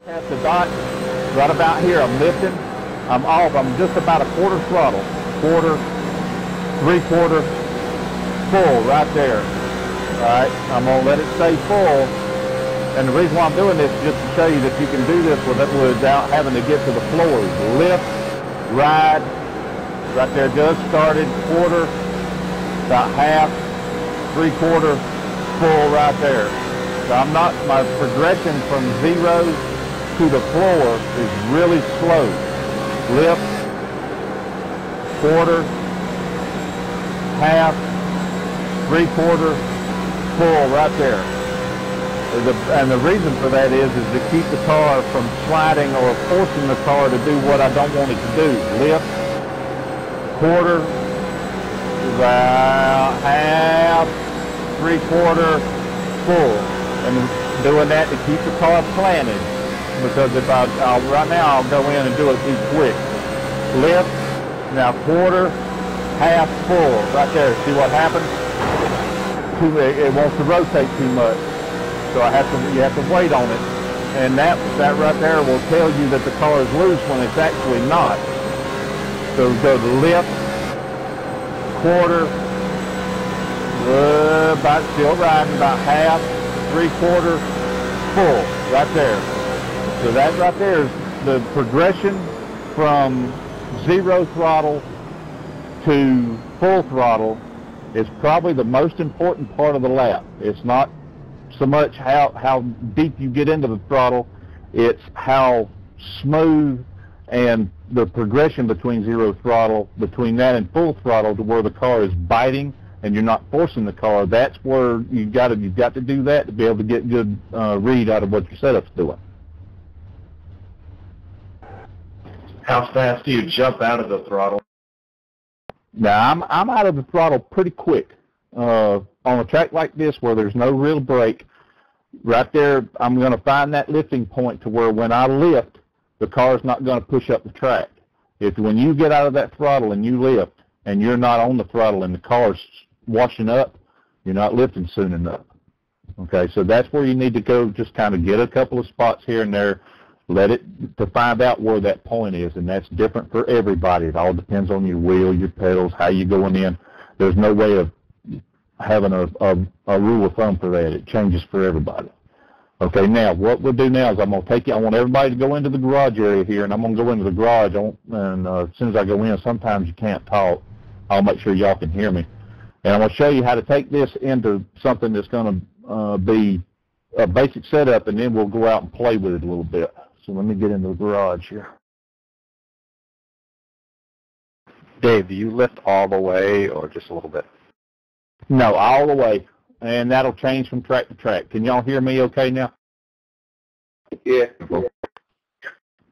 At the dot, right about here, I'm lifting. I'm off. I'm just about a quarter throttle. Quarter, three-quarter, full right there. All right, I'm going to let it stay full. And the reason why I'm doing this is just to show you that you can do this without having to get to the floors. Lift, ride, right there, just started, quarter, about half, three-quarter, full right there. So my progression from 0 to the floor is really slow. Lift, quarter, half, three-quarter, full right there. And the reason for that is to keep the car from sliding or forcing the car to do what I don't want it to do. Lift, quarter, about half, three-quarter, full. And doing that to keep the car planted. Because if right now I'll go in and do it too quick. Lift, now quarter, half, full. Right there, see what happens? It wants to rotate too much. So you have to wait on it. And that right there will tell you that the car is loose when it's actually not. So go to lift, quarter, about still riding, about half, three-quarter, full, right there. So that right there is the progression from 0 throttle to full throttle is probably the most important part of the lap. It's not so much how deep you get into the throttle, it's how smooth and the progression between 0 throttle, between that and full throttle to where the car is biting and you're not forcing the car. That's where you've got to do that to be able to get good read out of what your setup's doing. How fast do you jump out of the throttle? Now, I'm out of the throttle pretty quick. On a track like this where there's no real brake, right there I'm going to find that lifting point to where when I lift, the car's not going to push up the track. When you get out of that throttle and you lift and you're not on the throttle and the car's washing up, you're not lifting soon enough. Okay, so that's where you need to go, just kind of get a couple of spots here and there, to find out where that point is, and that's different for everybody. It all depends on your wheel, your pedals, how you're going in. There's no way of having a rule of thumb for that. It changes for everybody. Okay, now what we'll do now is I want everybody to go into the garage area here, and I'm going to go into the garage, and as soon as I go in, sometimes you can't talk. I'll make sure y'all can hear me. And I'm going to show you how to take this into something that's going to be a basic setup, and then we'll go out and play with it a little bit. So let me get into the garage here. Dave, do you lift all the way or just a little bit? No, all the way, and that'll change from track to track. Can y'all hear me okay now? Yeah.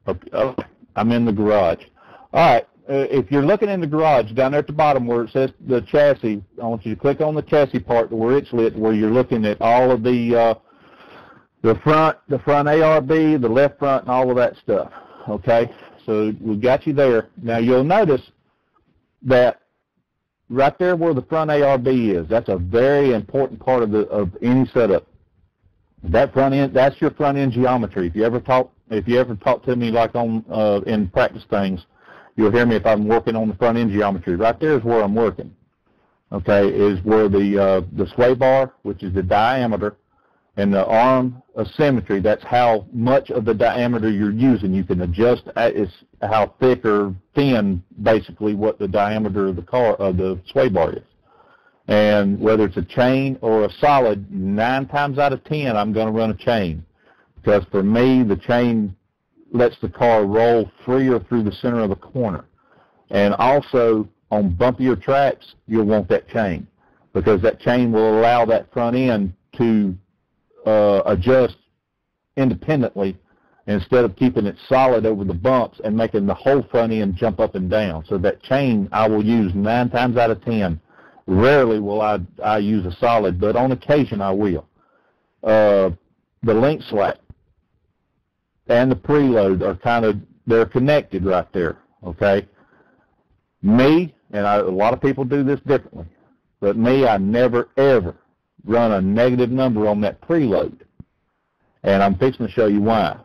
Okay. I'm in the garage. All right, if you're looking in the garage, down there at the bottom where it says the chassis, I want you to click on the chassis part where it's lit, where you're looking at all of the front ARB, the left front, and all of that stuff. Okay, so we got you there. Now you'll notice that right there where the front ARB is, that's a very important part of any setup. That front end, that's your front end geometry. If you ever talk to me like on in practice things, you'll hear me if I'm working on the front end geometry. Right there is where I'm working. Okay, is where the sway bar, which is the diameter, and the arm asymmetry, that's how much of the diameter you're using. You can adjust how thick or thin, basically, what the diameter of the sway bar is. And whether it's a chain or a solid, 9 times out of 10, I'm going to run a chain. Because for me, the chain lets the car roll freer through the center of the corner. And also, on bumpier tracks, you'll want that chain. Because that chain will allow that front end to adjust independently instead of keeping it solid over the bumps and making the whole front end jump up and down. So that chain I will use 9 times out of 10. Rarely will I use a solid, but on occasion I will. The link slack and the preload are they're connected right there, okay? Me, and a lot of people do this differently, but me, I never ever run a negative number on that preload. And I'm fixing to show you why.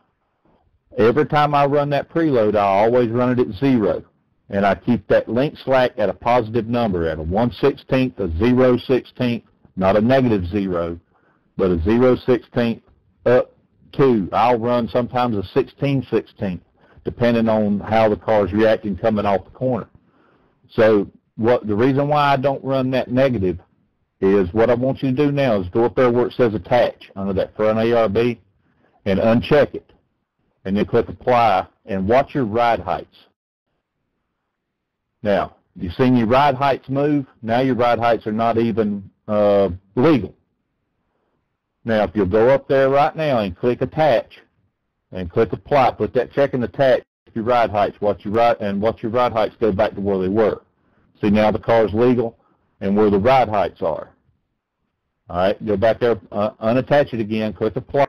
Every time I run that preload, I always run it at 0. And I keep that link slack at a positive number, at a 1/16, a 0/16, not a -0, but a 0/16 up to, I'll run sometimes a 16/16, depending on how the car's reacting coming off the corner. So the reason why I don't run that negative is what I want you to do now is go up there where it says attach under that front ARB and uncheck it. And then click apply and watch your ride heights. Now, you've seen your ride heights move. Now your ride heights are not even legal. Now, if you'll go up there right now and click attach and click apply, put that check and attach your ride heights, watch your ride heights go back to where they were. See, now the car's legal and where the ride heights are. All right, go back there, unattach it again, click apply,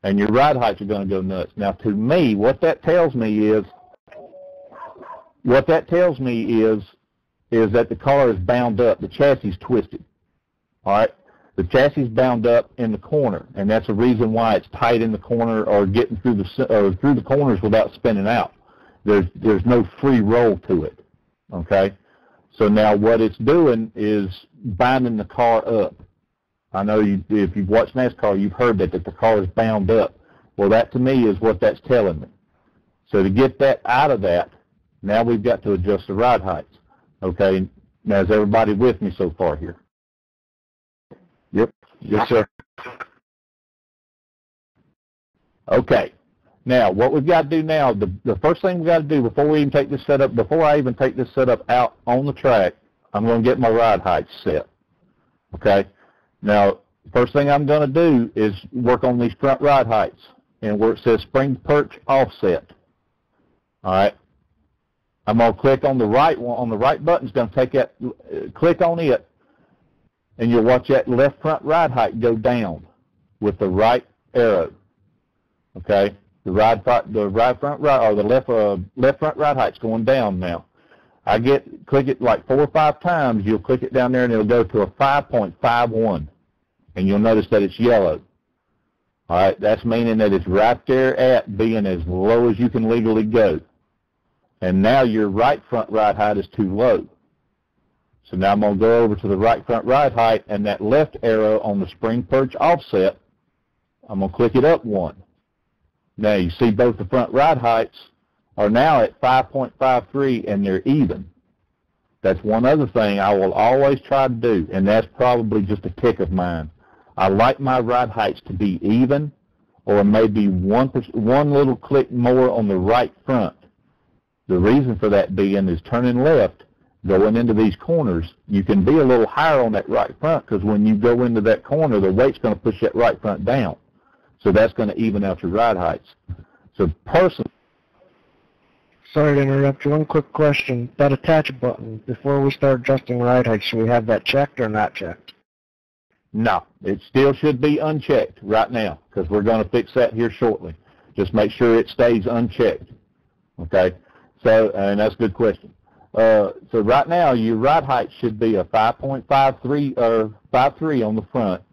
and your ride heights are going to go nuts. Now, to me, what that tells me is that the car is bound up, the chassis is twisted. All right, the chassis is bound up in the corner, and that's the reason why it's tight in the corner or getting through the corners without spinning out. There's no free roll to it. Okay, so now what it's doing is binding the car up. I know if you've watched NASCAR, you've heard that the car is bound up. Well, that to me is what that's telling me. So to get that out of that, now we've got to adjust the ride heights. Okay, now is everybody with me so far here? Yep. Yes, sir. Okay. Now, what we've got to do now, the first thing we've got to do before I even take this setup out on the track, I'm going to get my ride heights set. Okay? Now, first thing I'm going to do is work on these front ride heights and where it says spring perch offset. All right? I'm going to click on the right one, on the right button. It's going to take that, click on it, and you'll watch that left front ride height go down with the right arrow. Okay? The left front ride height's going down now. Click it like 4 or 5 times. You'll click it down there and it'll go to a 5.51, and you'll notice that it's yellow. All right, that's meaning that it's right there at being as low as you can legally go. And now your right front ride height is too low. So now I'm going to go over to the right front ride height, and that left arrow on the spring perch offset, I'm going to click it up 1. Now you see both the front ride heights are now at 5.53 and they're even. That's one other thing I will always try to do, and that's probably just a tick of mine. I like my ride heights to be even, or maybe one little click more on the right front. The reason for that being is turning left, going into these corners, you can be a little higher on that right front because when you go into that corner, the weight's going to push that right front down. So that's going to even out your ride heights. So personally, sorry to interrupt you. One quick question. That attach button, before we start adjusting ride height, should we have that checked or not checked? No, it still should be unchecked right now because we're going to fix that here shortly. Just make sure it stays unchecked. Okay? So, and that's a good question. So right now, your ride height should be a 5.53 or 5.3 on the front,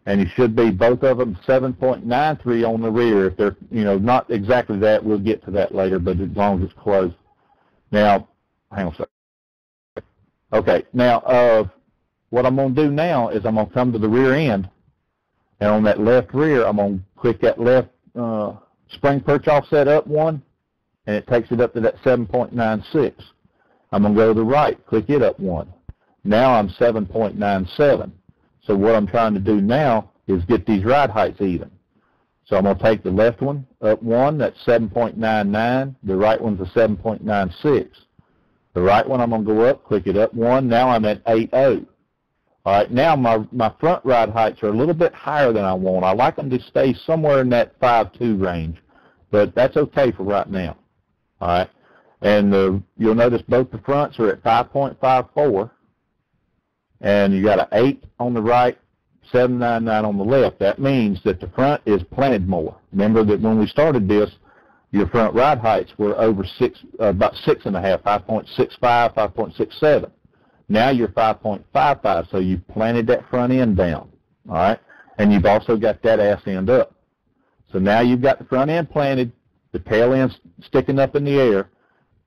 and you should be both of them 7.93 on the rear. If they're, not exactly that, we'll get to that later, but as long as it's close. Now, hang on a second. Okay, now what I'm going to do now is I'm going to come to the rear end, and on that left rear, I'm going to click that left spring perch offset up 1, and it takes it up to that 7.96. I'm going to go to the right, click it up 1. Now I'm 7.97. So what I'm trying to do now is get these ride heights even. So I'm going to take the left one up 1, that's 7.99. The right one's a 7.96. The right one I'm going to go up, click it up 1. Now I'm at 8.0. All right, now my front ride heights are a little bit higher than I want. I like them to stay somewhere in that 5.2 range, but that's okay for right now. All right, and you'll notice both the fronts are at 5.54. And you got an 8 on the right, 7.99 on the left. That means that the front is planted more. Remember that when we started this, your front ride heights were over about 6.5, 5.65, 5.67. Now you're 5.55, so you've planted that front end down. All right, and you've also got that ass end up. So now you've got the front end planted, the tail end's sticking up in the air.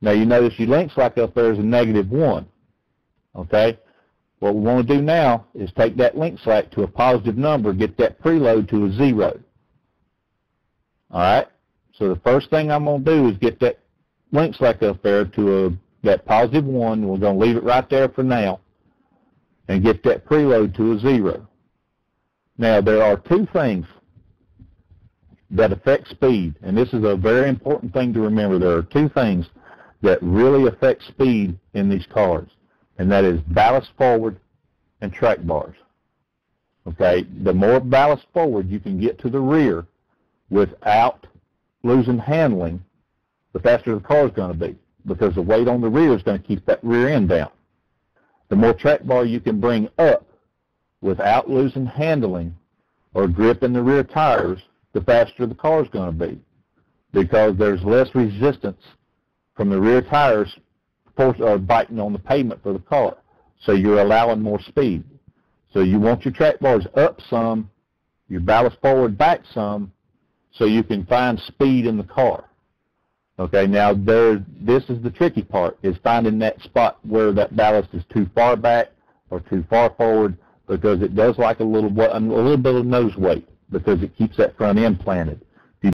Now you notice your link slack up there is a -1. Okay? What we want to do now is take that link slack to a positive number, get that preload to a 0. All right? So the first thing I'm going to do is get that link slack up there to that +1. We're going to leave it right there for now and get that preload to a 0. Now there are two things that affect speed, and this is a very important thing to remember. There are two things that really affect speed in these cars, and that is ballast forward and track bars. Okay, the more ballast forward you can get to the rear without losing handling, the faster the car is going to be, because the weight on the rear is going to keep that rear end down. The more track bar you can bring up without losing handling or grip in the rear tires, the faster the car is going to be, because there's less resistance from the rear tires biting on the pavement for the car. So you're allowing more speed. So you want your track bars up some, your ballast forward back some, so you can find speed in the car. Okay, now this is the tricky part, is finding that spot where that ballast is too far back or too far forward, because it does like a little bit of nose weight, because it keeps that front end planted.